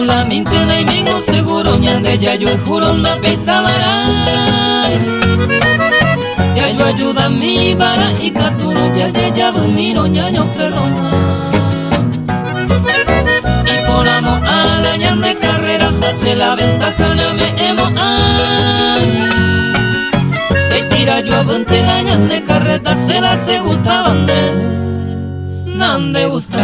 la mintena y mingo seguro ñande ya yo juro na pesabará. Ya yo ayuda mi vara y caturo ya miro ñaño perdona. Y por amor a la ñande carrera hace la ventaja na me emo ay. Te tira yo avante la ñande carreta se la se gustaban de nande gusta.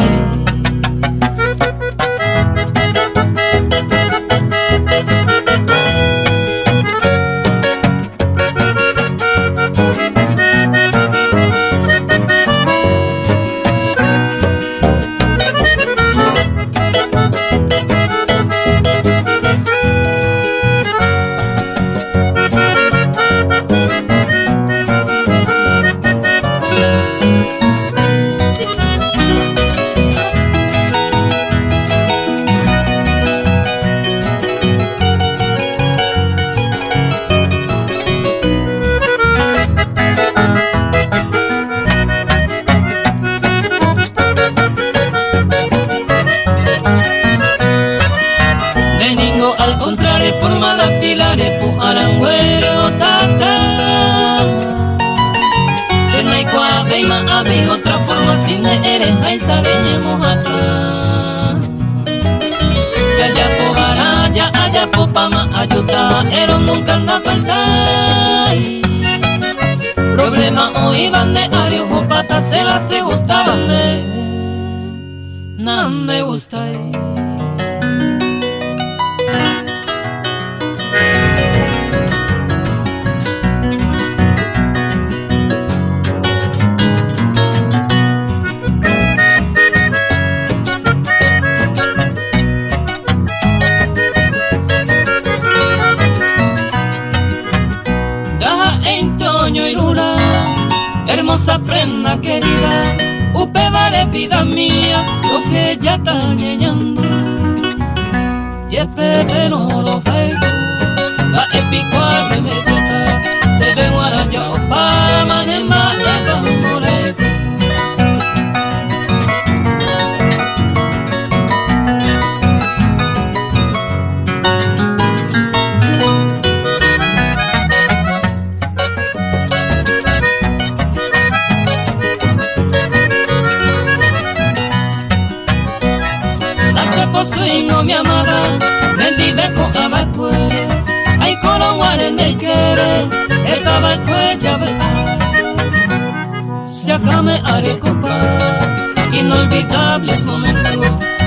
Al contrario, por malas pilares, pu arangüere o tata. Tenai kwa beima abi otra forma, sin eres hay sareñemos acá. Si allá po baraya, allá po pama, ayuda, pero nunca anda faltar. Problema hoy van de ario, o pata se la se gustaban de, nande gusta. Hermosa prenda querida, upe vale vida mía, lo que ya está ñeñando. Yepe de noro jaigo, la epicual de mediota, se ve guaraya o pama en ma eva moraigo. Soingo mi amada, bendive con abacuere, ay colo guare neikere, esta bacue ya ve. Se acame are copa, inolvidables momentos,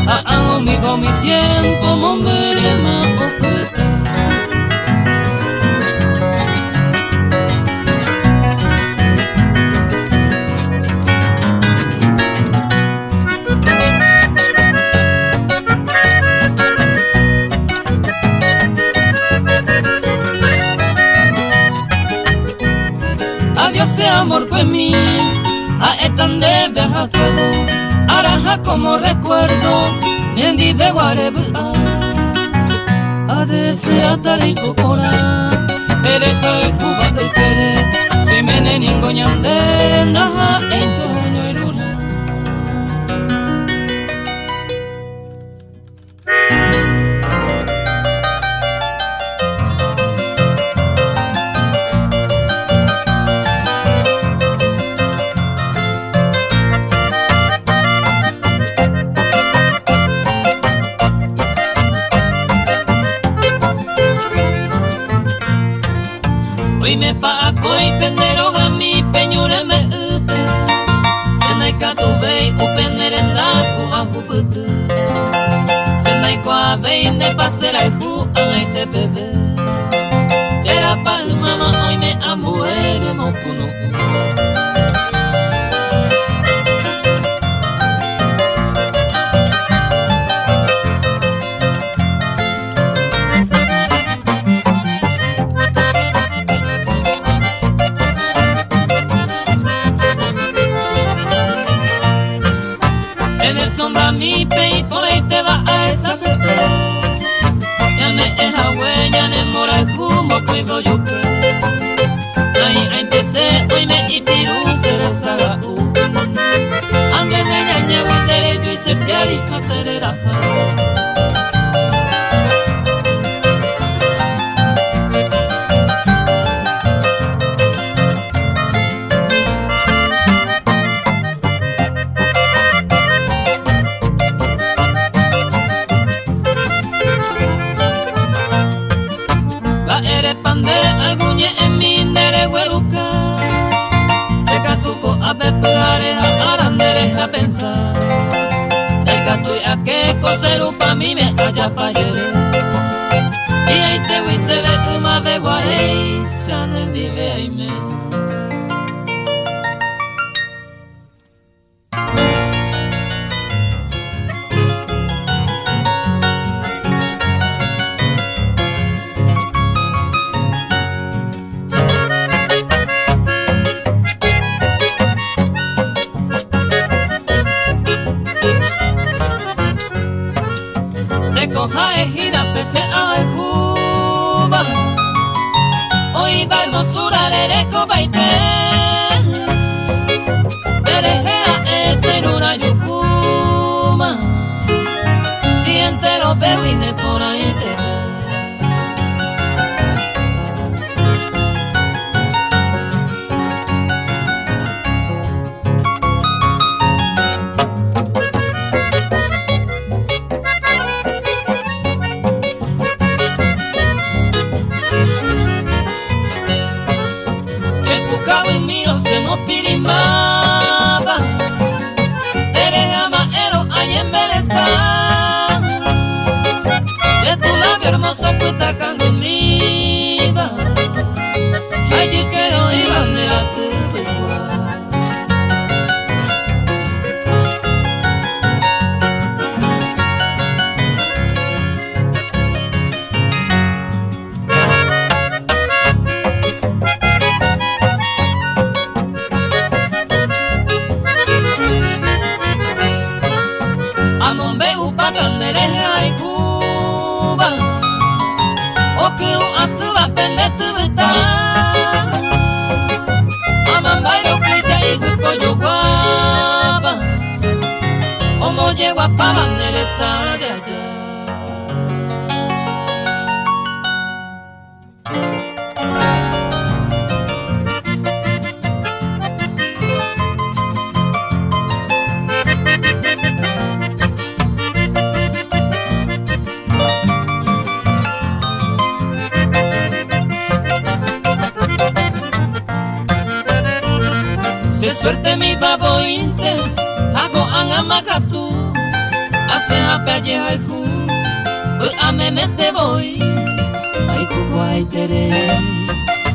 hago mi tiempo, mombere ma opuesta. Adiós sea amor pues mí, a etan de viaja todo, araja como recuerdo, nendi de guarebu a desea tal y cocora, ereja y juba de querer, si me neningo ñande, naja entoño iruna. Hoy me paco y pendero gami peñure me upe, senai katubei upendere ndaku ahupute, senai kwa vei ne pasera hu angai te bebe, era pa mama hoy me amuere mokuno. Sombra mi pe y por ahí te va a esa sete. Ya me eja huella, ne mora el humo, pues voy yo pe. Ay, te sé, hoy me ipiru, se rezaga ande me ñaña, huitere, yo y se piari, hacerera. pensar Deca tu a que coseru pa mi me haya payere Y ahí te voy se ve uma ve guarei Sanen di ve ahí me Coja gira pese a Cuba Hoy va hermosura ereco baite Terejea ese en una yucuma Si entero veo y ne por ahí te ve Pirimaba Tereja maero ay embeleza De tu labio hermoso puta candumiba Ay yo quiero ir a tu igual Candereja y Cuba O que un asuba pende tu vita Amambairo crisa y gusto yo guapa Como llego a pavandereza de allá Se suerte mi babointe, hago anamacatú, hace hape allá el ju, a me te voy, ay cuco ay tere,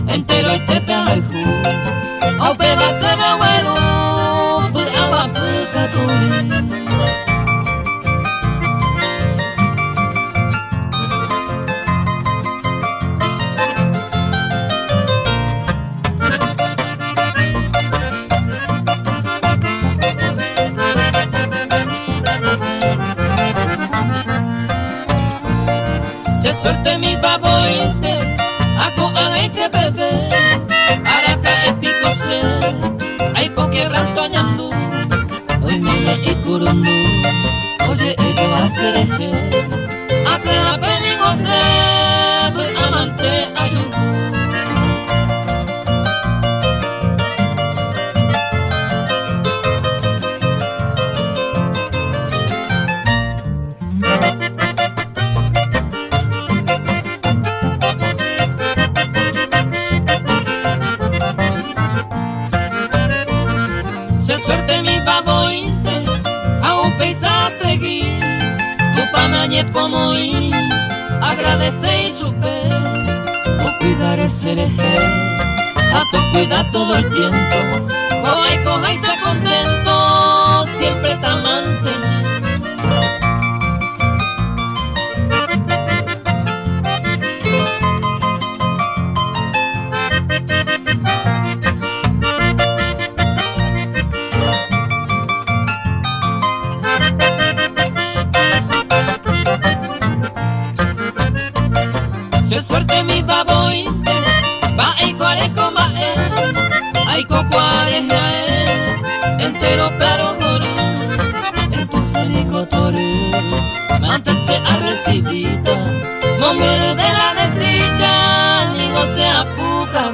entero y te pega el ju, au beba se ve bueno, agua puca tu. Se suerte mi babointe, hago a este bebé, araca y pico se, hay po quebranto añandú, hoy me y curundú, oye ello hace eje, hace a penigo se, amante ayudú. Se suerte mi babointe, a un paisa seguir, tu panañe pomoí, agradece y supe, o cuidar ese eje, a tu cuidar todo el tiempo, coja y se contento, siempre te mantener. Se suerte mi babointe, va y cuare coma ay cocuare entero pero joro, entonces digo tore, mantense a recibida, momere de la desdicha, digo sea puca.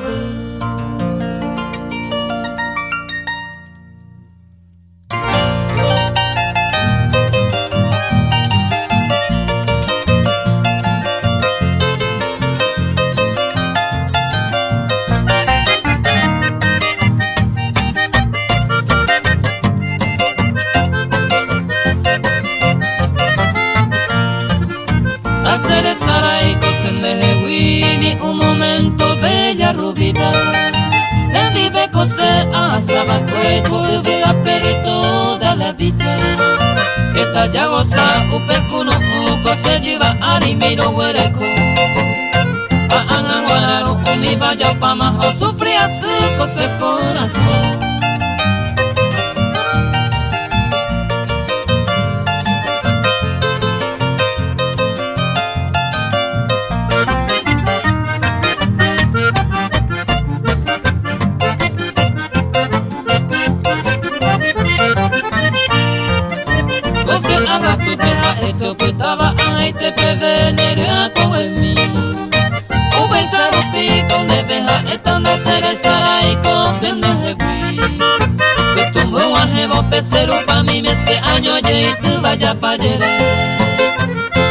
José Asabacueco de la perito de la dicha que talla goza upecuno uco se lleva arimiro huereco pa ananguararo mi vaya pa majo sufría seco se corazón. Esto que estaba ahí te prevenirá con el mío. Ubesaro pico de beja estando cerezara y cosen de jehui. Que tumbo a jevo pesero pa' mí me se año y tú vaya pa' llegar.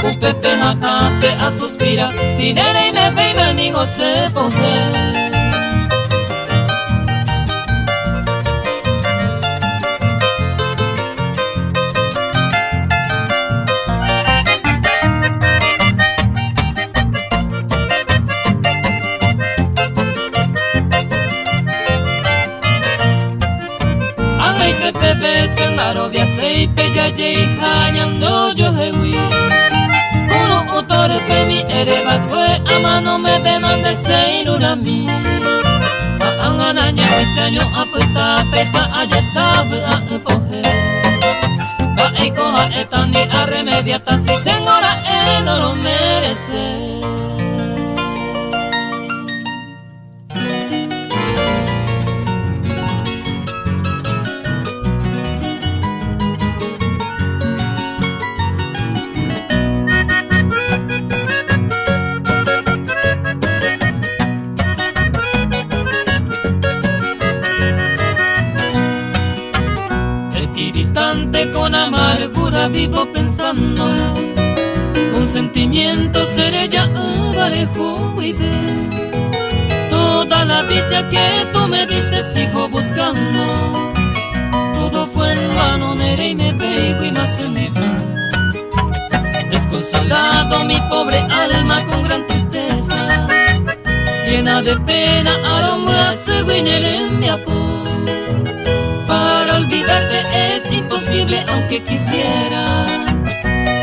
Upepe jata se a suspira, si nere y me ve y me nigo se pone. Pepe sembaro via sei peja jei hanyando yo hewi uno utore pe mi ereba kwe amano me demande sei nurami angana nya wisanyo aputa pesa aja sabe a epohe ba eiko ha etani a remediata si senora no lo merece. Con amargura vivo pensando, con sentimiento seré ya abajo y de toda la dicha que tú me diste sigo buscando. Todo fue en vano, nere y me pego y más en mi vida. Desconsolado mi pobre alma con gran tristeza, llena de pena, aroma se winere en mi apoyo. Para olvidarte es imposible aunque quisiera,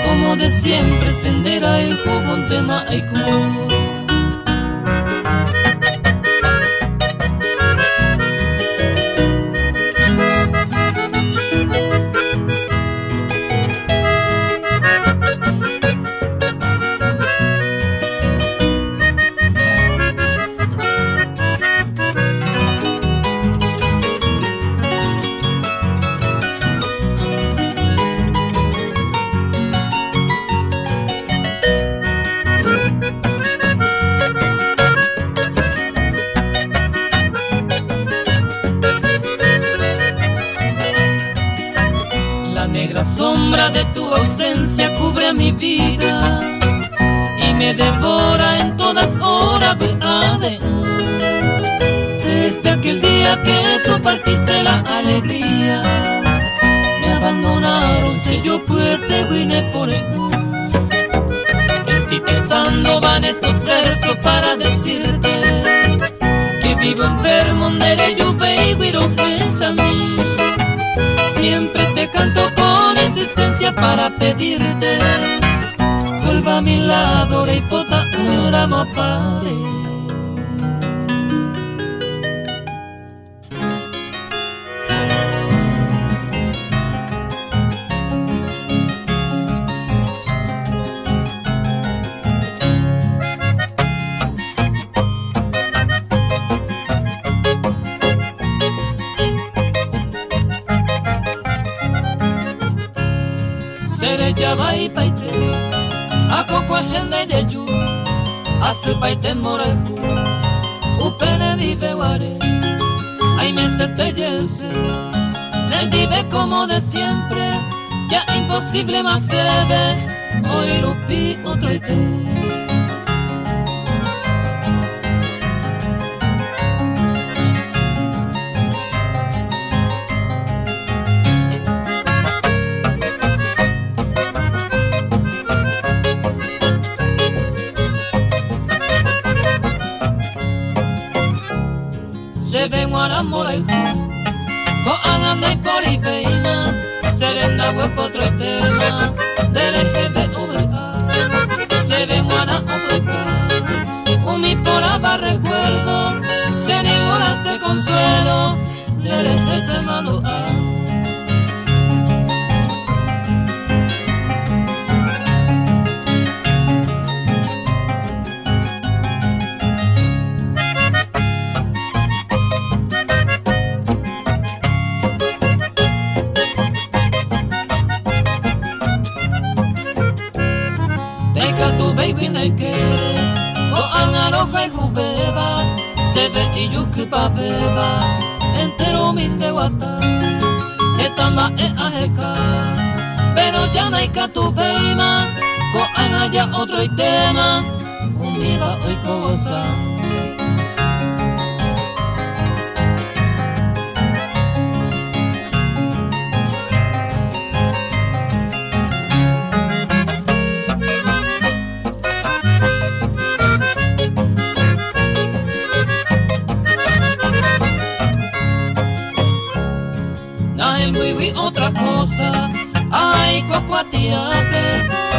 como de siempre sendera el jugón tema aiku. La sombra de tu ausencia cubre mi vida y me devora en todas horas. Desde aquel día que tú partiste la alegría, me abandonaron si yo pude vine por él. En ti pensando van estos versos para decirte que vivo enfermo de yo baby a mí. Siempre te canto con insistencia para pedirte vuelva a mi lado, rey pota uramo pare. Sere yabai paite, a coco agende yeyu, a su paite moreju, upene vive guare, ay me serte yense, me vive como de siempre, ya imposible más se ve, hoy rupi otro ite. Se ven amor ay ko anganay por ibeina serena huepo otro tema derejebe ubeca se ven guana ubeca mi poraba recuerdo se ninguna se consuelo derete se manual. Baby nakere ko angaroja y jubeba se ve y yukipa beba entero minde guata etama e ajeka pero ya no hay tu beima ko anaya otro tema umida hoy cosa. Otra cosa, ay cocuatiate,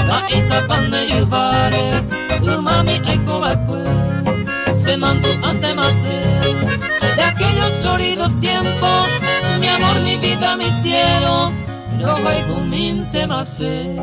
la isa pan de yuvare, mami ay cobacue, se mandó ante macer, de aquellos floridos tiempos, mi amor, mi vida, mi cielo, yo hay huminte macer.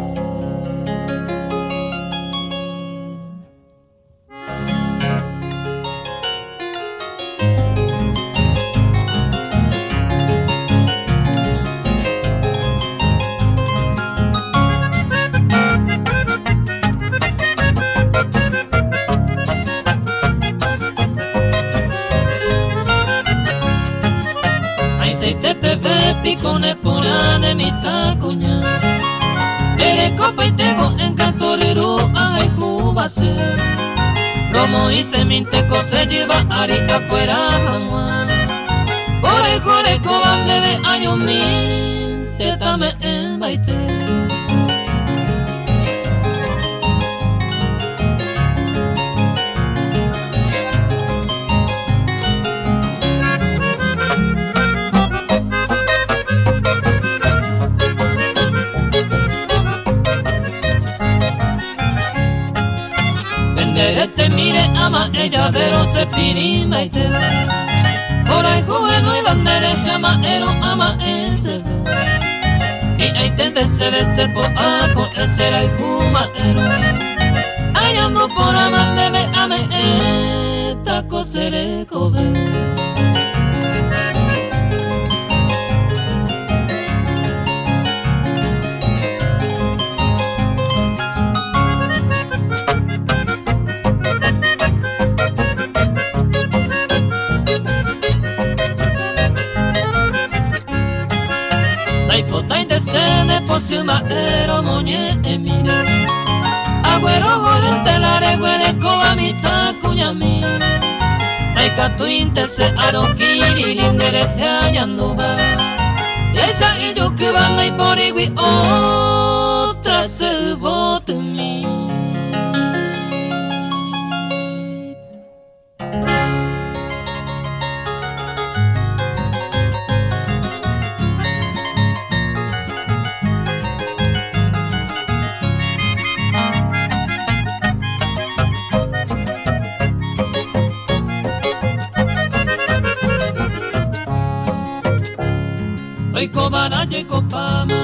Picone porane mi tacuña Ere copa y tengo en cantorero ay jubase Romo y seminteco se lleva ari afuera jamua Por el joreco van debe años mil Te tame en baite. Te mire ama ella pero se pirima y te va por ahí joven no iban derecha ama ero ama ese y ahí te se ve ser po aco ese era y juma ero ay ando por amar debe ame esta cosere cobe. Sene posima ero moñe emire agüero jorente la reguere coba mita cuñami ay catuinte se arokiri lindere añanduba esa y yo que van y por igui otra se bote mi. Hoy cobaraye copama,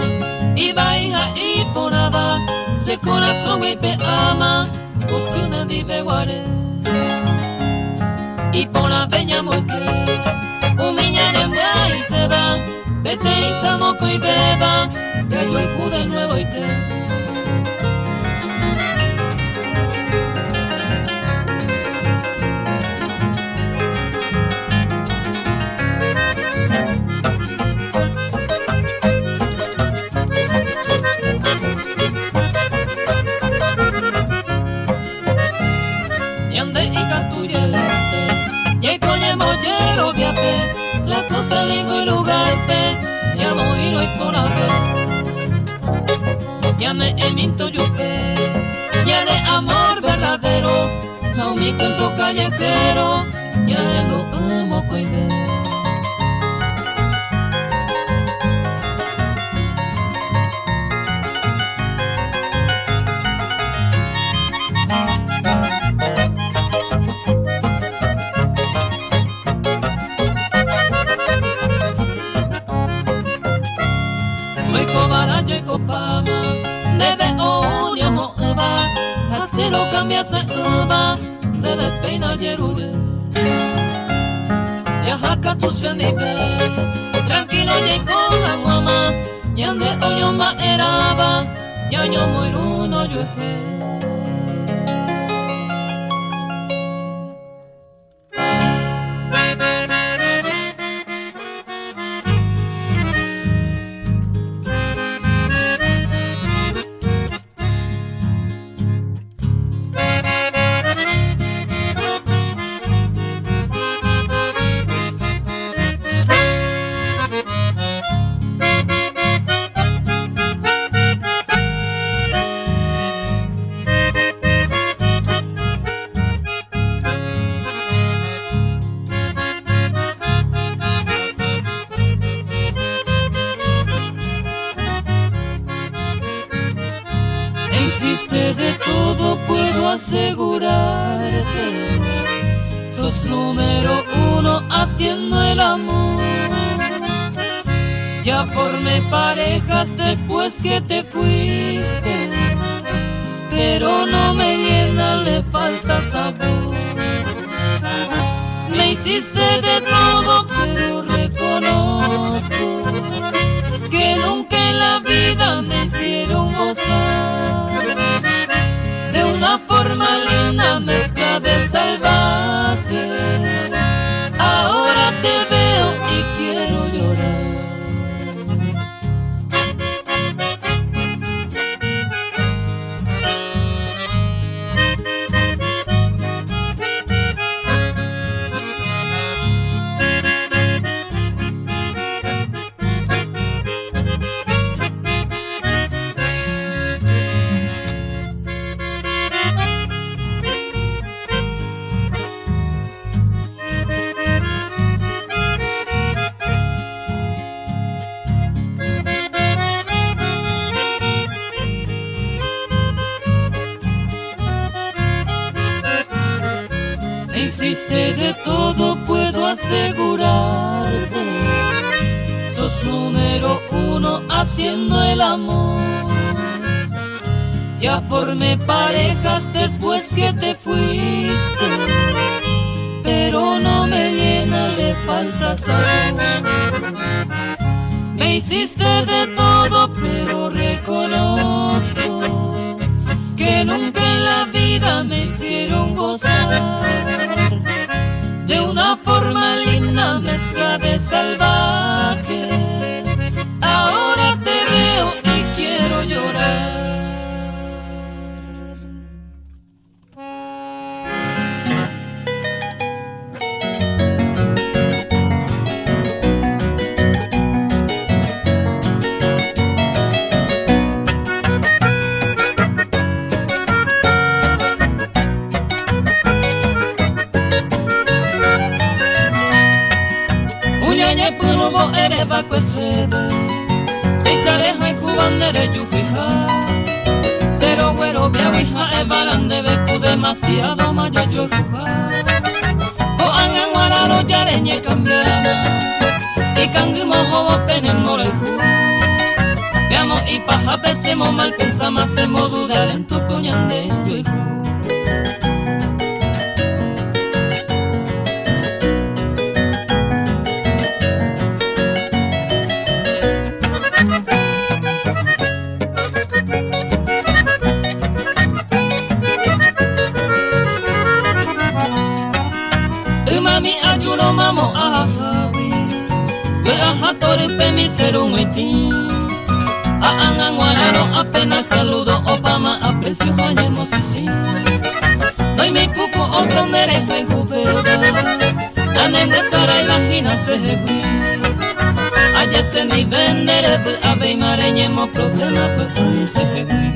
y baija y ponaba, se corazón y pe ama, cocina di beguare. Y pona peña moque, humilla en y se va, vete y samoco y beba, que yo hijo de nuevo y te. La cosa ligo y lugar ya morir y por haber ya me eminto yupe ya de amor verdadero la mi cuento callejero ya lo amo coibe. Hoy cobara yo pama, debe odio no va, hacero cambia se va, debe peina yerure. Ya haka tu se nive, tranquilo ye con la mamá, yande oyo ma eraba, ya yo muy uno yo he. Hiciste de todo, puedo asegurarte. Sos número uno haciendo el amor. Ya formé parejas después que te fuiste, pero no me llena, le falta sabor. Me hiciste de todo, pero reconozco que nunca en la vida me hicieron gozar de una forma linda, mezcla de salvaje. Ahora te veo y quiero llorar. Hiciste de todo, puedo asegurarte. Sos número uno haciendo el amor. Ya formé parejas después que te fuiste, pero no me llena, le falta sabor. Me hiciste de todo, pero reconozco que nunca en la vida me hicieron gozar de una forma linda, mezcla de salvaje. Ahora te veo y quiero llorar. Uñañe punubo ere bako esebe, si saleja y jubandere yujija. Cero güero biawija e barande beku demasiado maya yo juja. O angan wararo yareñe cambiana, y kangumo jobo pene moreju. Veamos y paja pesemos mal pensamos hacemos dudar en tu coñande yo hijo. Mami ayuno mamo ahawi, we ahatori pemi seru muiti. Aangan wararo apenas saludo opama aprecio hanyemo sisi. Doy mi puku oprondere hay jubeda, anem de sara y la gina se hewi. Aye se mi vendere bu abe mareñemo problema bu ay se hewi.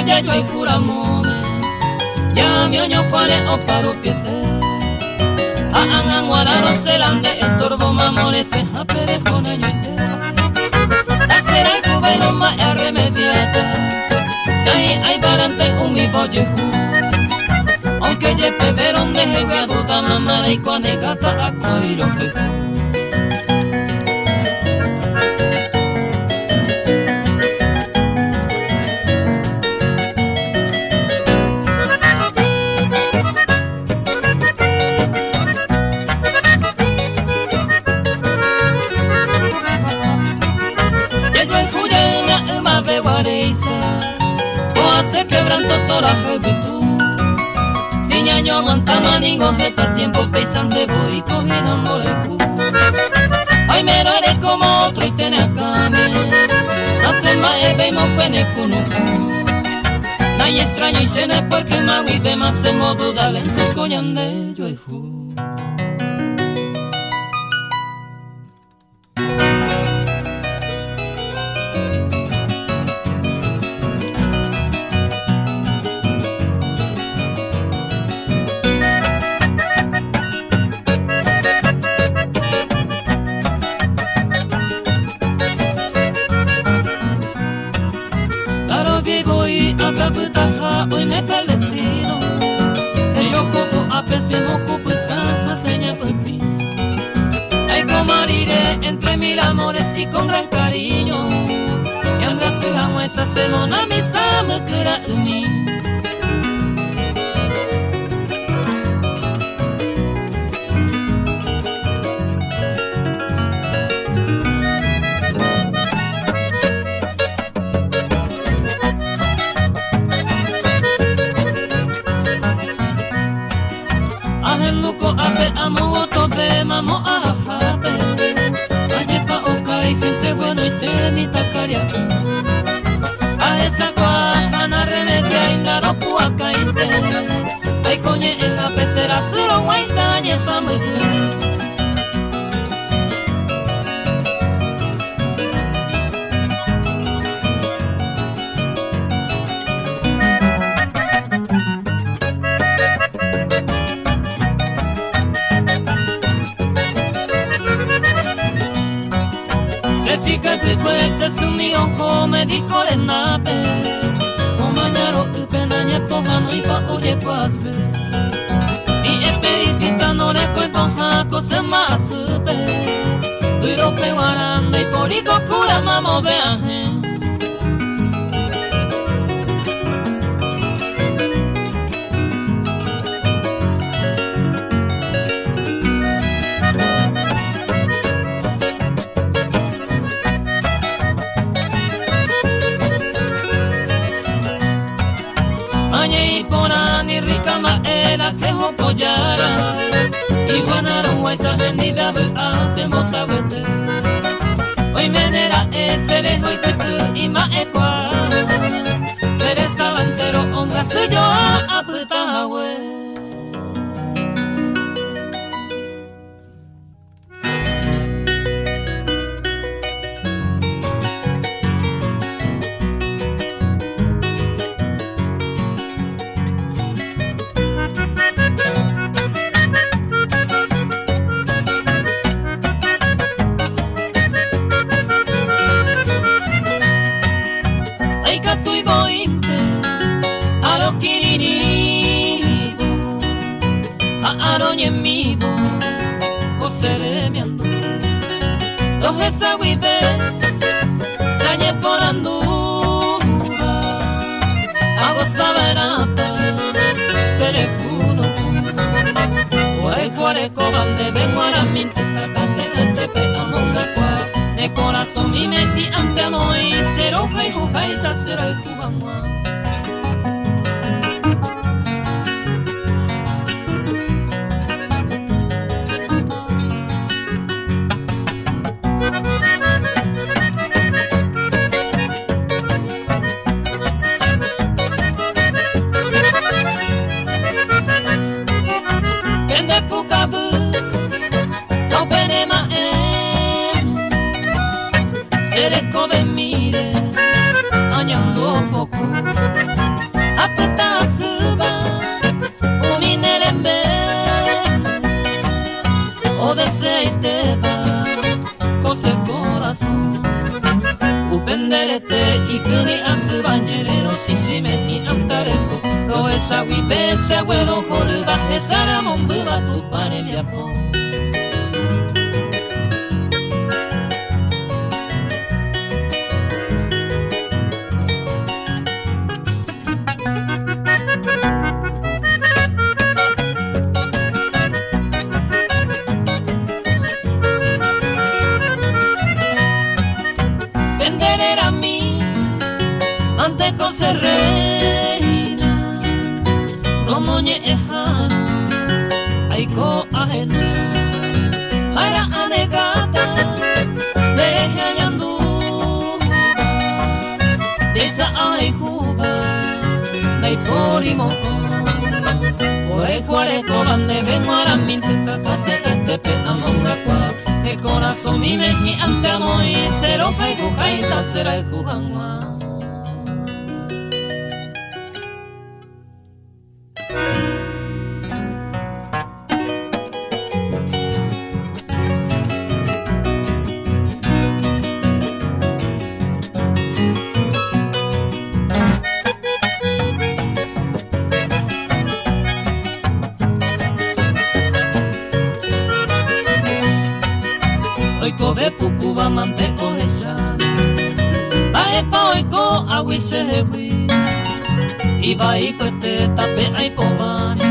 Ya yo hay juramone, ya mi oño cuale o paro piete. Aangan wararo selande estorbo se aperejona y te la será el cubero más remediata hay barante un mi boye aunque ye peveron de jeguaduta mamara y cuanegata a coiro o hace quebranto toraje de tú si ñaño aguanta maningo jeta tiempo pesan de voy cogiendo morejú hoy me lo haré como otro y tener acá hace más ebe y mo pene cuno no hay extraño y llene porque me agüite más en modo dale en tu coñan de yo y ju. Hoy me palestino se yo coco a pese moco pues a seña por ti ay comariré entre mil amores y con gran cariño y anda su amo esa semana mi sama que era mí ape amo tope mamo ahape ayepa okai gente bueno y te mi takaria a esa guajana remedia indaro puaca inte ay coñe en la pecera suro guaysañe esa mujer si que pues es un mi ojo me di corenape o mañaro upenañe pojano y pa oye pase mi espiritista no le coi pojaco se más supe pero peguaranda y porico cura mamo viaje y porani rica maera se hopoyara y guanaron guaysa genida hace motavete hoy menera ese lejo y tetu y ma equa seré salantero onga se yo a putahue a lo quiriribo a aroñe en mi voz cosere mi ando los esaguide sañe por anduba hago saber apa perecuno guare guare cobande vengo a la mente tacate gente pe amonga cua de corazón mi meti ante amo y cero jai jai sa será el cubano Sereko mire añando poco apeta suba uminerembe o deseite va sareko lo esa wibe se abuelo joluba esara mombuba tu pane liapo se reina romoñe ejano aiko ajena ara anegata deje ayandu desa aikuba dai porimoko orejuare tobande venguara minteta kate etepe amonga kwa de corazón mi meji ante amoy cero paiku kaisa será juganwa. Oiko de pukuba mante ohesa Baepa oiko awise hewi Iba iko este tape ai povani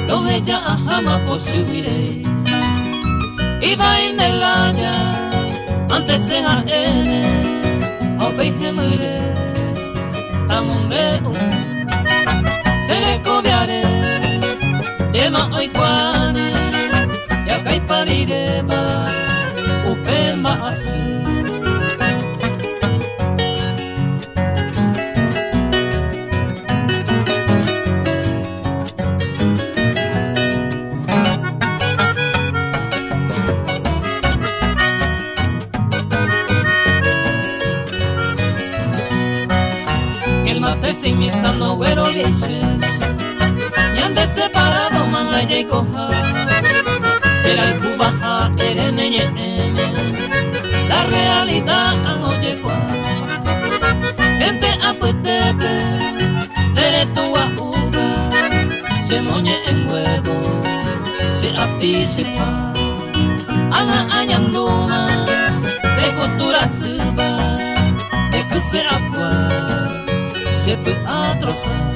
Loheja ahama posiwire Iba inelanya Ante seha ene Hopei hemure Tamumbe Sere kobiare Dema oikoane Yakai parireba Upema asi El mate sin mi estando güero dice Yande separado manga y coja Será el cubaja ereneñe La realidad anoche kwa Gente apuetepe Seré tu uga Se moñe en huevo Se apise kwa Ana ayanduma Se cultura suba De que se aqua Se puede atrozar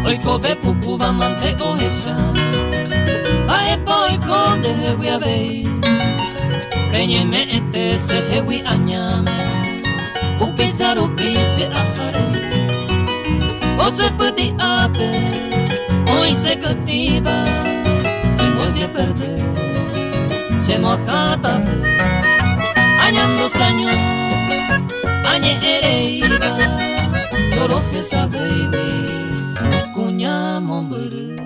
Oiko de pukuba mante ohesa Aepa oiko de hewi abei Reñeme este se hewi añame Upisa rupise ahare O se puti ape Hoy se cultiva Se oye perder Se moacata Añando saño Añe ereiba Doroje sabei Kunya momburu